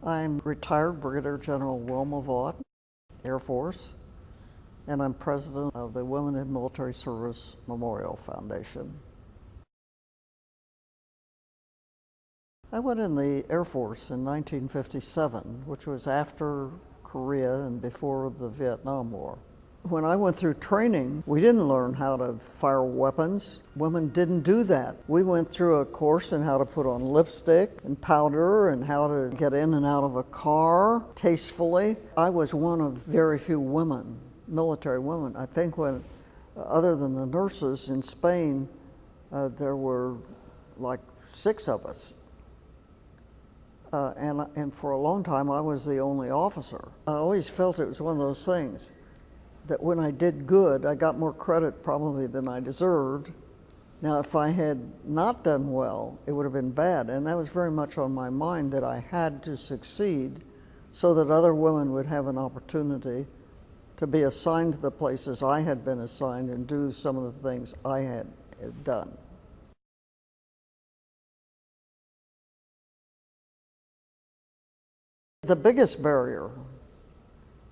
I'm retired Brigadier-General Wilma Vaught, Air Force, and I'm president of the Women in Military Service Memorial Foundation. I went in the Air Force in 1957, which was after Korea and before the Vietnam War. When I went through training, we didn't learn how to fire weapons. Women didn't do that. We went through a course in how to put on lipstick and powder and how to get in and out of a car tastefully. I was one of very few women, military women. I think other than the nurses in Spain, there were like 6 of us. And for a long time, I was the only officer. I always felt it was one of those things that when I did good, I got more credit probably than I deserved. Now, if I had not done well, it would have been bad. And that was very much on my mind, that I had to succeed so that other women would have an opportunity to be assigned to the places I had been assigned and do some of the things I had done. The biggest barrier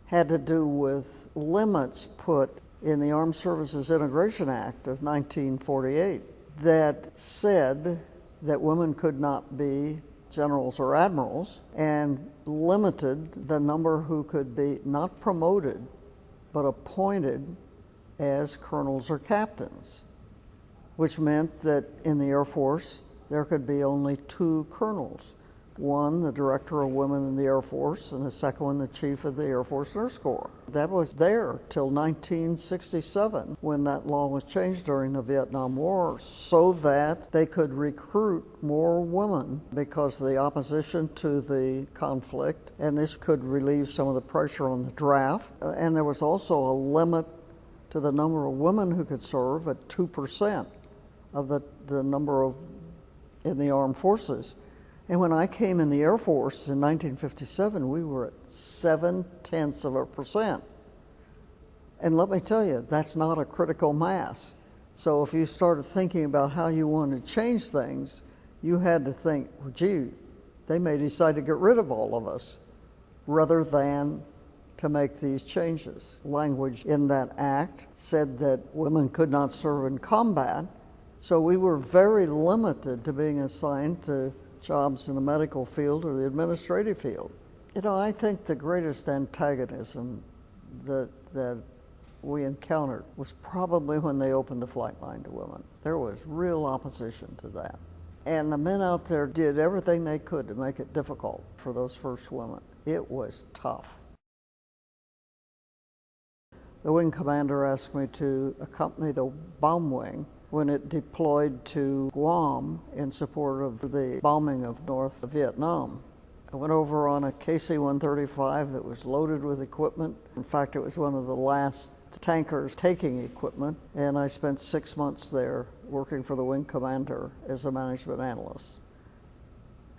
had to do with limits put in the Armed Services Integration Act of 1948 that said that women could not be generals or admirals, and limited the number who could be not promoted but appointed as colonels or captains, which meant that in the Air Force there could be only 2 colonels. One, the director of women in the Air Force, and the second one, the chief of the Air Force Nurse Corps. That was there till 1967, when that law was changed during the Vietnam War, so that they could recruit more women because of the opposition to the conflict, and this could relieve some of the pressure on the draft. And there was also a limit to the number of women who could serve at 2% of the number in the armed forces. And when I came in the Air Force in 1957, we were at 0.7%. And let me tell you, that's not a critical mass. So if you started thinking about how you wanted to change things, you had to think, well, gee, they may decide to get rid of all of us, rather than to make these changes. Language in that act said that women could not serve in combat, so we were very limited to being assigned to jobs in the medical field or the administrative field. You know, I think the greatest antagonism that we encountered was probably when they opened the flight line to women. There was real opposition to that. And the men out there did everything they could to make it difficult for those first women. It was tough. The wing commander asked me to accompany the bomb wing when it deployed to Guam in support of the bombing of North Vietnam. I went over on a KC-135 that was loaded with equipment. In fact, it was one of the last tankers taking equipment, and I spent 6 months there working for the wing commander as a management analyst.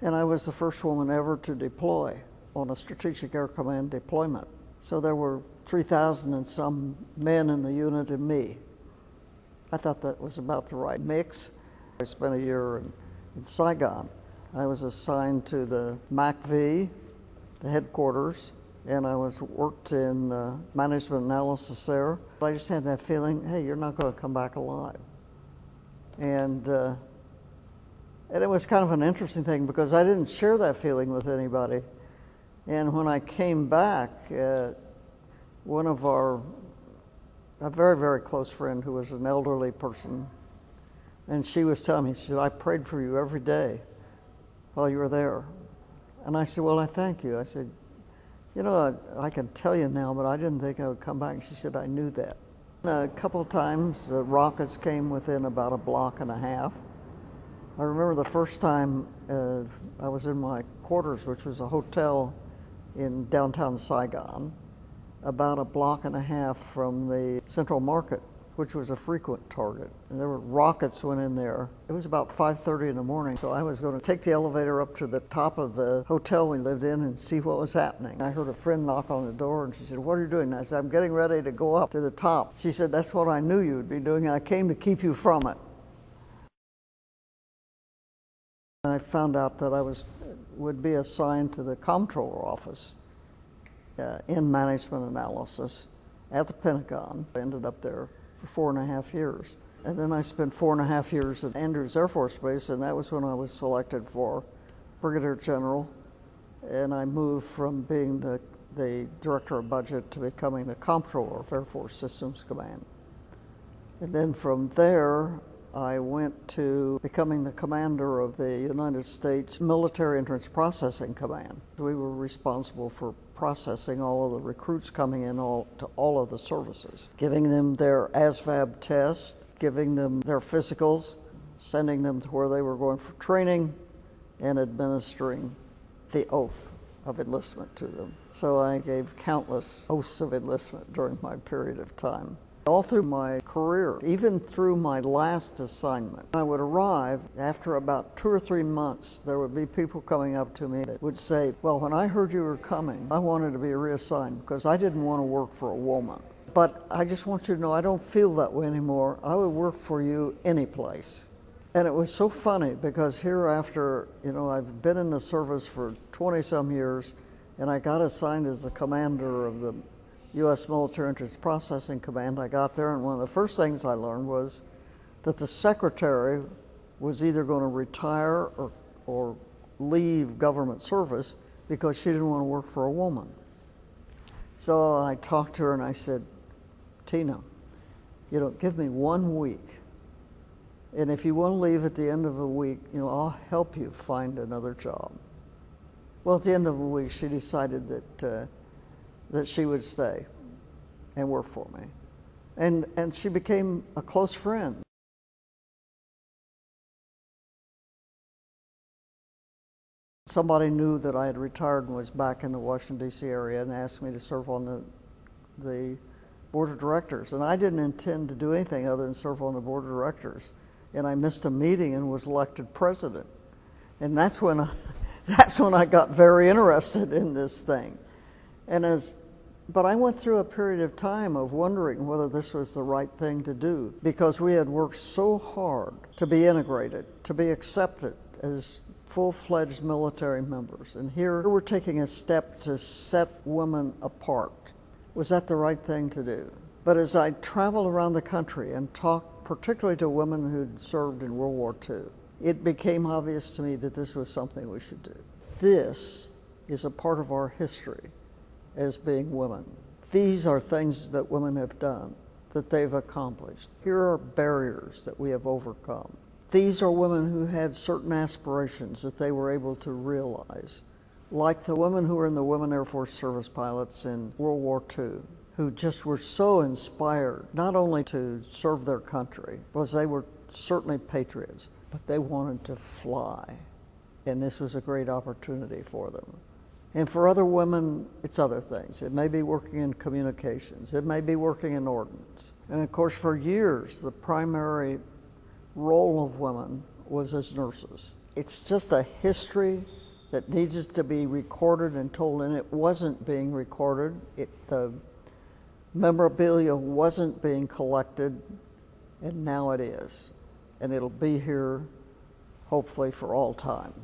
And I was the first woman ever to deploy on a Strategic Air Command deployment. So there were 3,000 and some men in the unit and me. I thought that was about the right mix. I spent a year in Saigon. I was assigned to the MACV, the headquarters, and I worked in management analysis there. I just had that feeling, hey, you're not going to come back alive. And it was kind of an interesting thing because I didn't share that feeling with anybody. And when I came back, one of a very, very close friend who was an elderly person, and she was telling me, she said, I prayed for you every day while you were there. And I said, well, I thank you. I said, you know, I can tell you now, but I didn't think I would come back. And she said, I knew that. A couple of times, rockets came within about a block and a half. I remember the first time I was in my quarters, which was a hotel in downtown Saigon, about a block and a half from the Central Market, which was a frequent target. And there were rockets went in there. It was about 5:30 in the morning, so I was going to take the elevator up to the top of the hotel we lived in and see what was happening. I heard a friend knock on the door, and she said, what are you doing? And I said, I'm getting ready to go up to the top. She said, that's what I knew you would be doing. I came to keep you from it. I found out that I was would be assigned to the comptroller office in management analysis at the Pentagon. I ended up there for 4.5 years. And then I spent 4.5 years at Andrews Air Force Base, and that was when I was selected for Brigadier-General. And I moved from being the Director of Budget to becoming the Comptroller of Air Force Systems Command. And then from there, I went to becoming the commander of the United States Military Entrance Processing Command. We were responsible for processing all of the recruits coming in to all of the services, giving them their ASVAB test, giving them their physicals, sending them to where they were going for training, and administering the oath of enlistment to them. So I gave countless oaths of enlistment during my period of time. All through my career, even through my last assignment, I would arrive after about 2 or 3 months. There would be people coming up to me that would say, well, when I heard you were coming, I wanted to be reassigned because I didn't want to work for a woman. But I just want you to know I don't feel that way anymore. I would work for you any place. And it was so funny because hereafter, I've been in the service for 20-some years, and I got assigned as the commander of the U.S. Military Entrance Processing Command. I got there, and one of the first things I learned was that the secretary was either going to retire or leave government service because she didn't want to work for a woman. So I talked to her and I said, Tina, give me 1 week. And if you want to leave at the end of a week, I'll help you find another job. Well, at the end of a week, she decided that she would stay and work for me. And she became a close friend. Somebody knew that I had retired and was back in the Washington, D.C. area and asked me to serve on the board of directors. And I didn't intend to do anything other than serve on the board of directors. And I missed a meeting and was elected president. And that's when I got very interested in this thing. But I went through a period of time of wondering whether this was the right thing to do, because we had worked so hard to be integrated, to be accepted as full-fledged military members. And here we're taking a step to set women apart. Was that the right thing to do? But as I traveled around the country and talked particularly to women who'd served in World War II, it became obvious to me that this was something we should do. This is a part of our history as being women. These are things that women have done, that they've accomplished. Here are barriers that we have overcome. These are women who had certain aspirations that they were able to realize, like the women who were in the Women Air Force Service Pilots in World War II, who just were so inspired, not only to serve their country, because they were certainly patriots, but they wanted to fly. And this was a great opportunity for them. And for other women, it's other things. It may be working in communications. It may be working in ordnance. And of course, for years, the primary role of women was as nurses. It's just a history that needs to be recorded and told, and it wasn't being recorded. The memorabilia wasn't being collected, and now it is. And it'll be here, hopefully, for all time.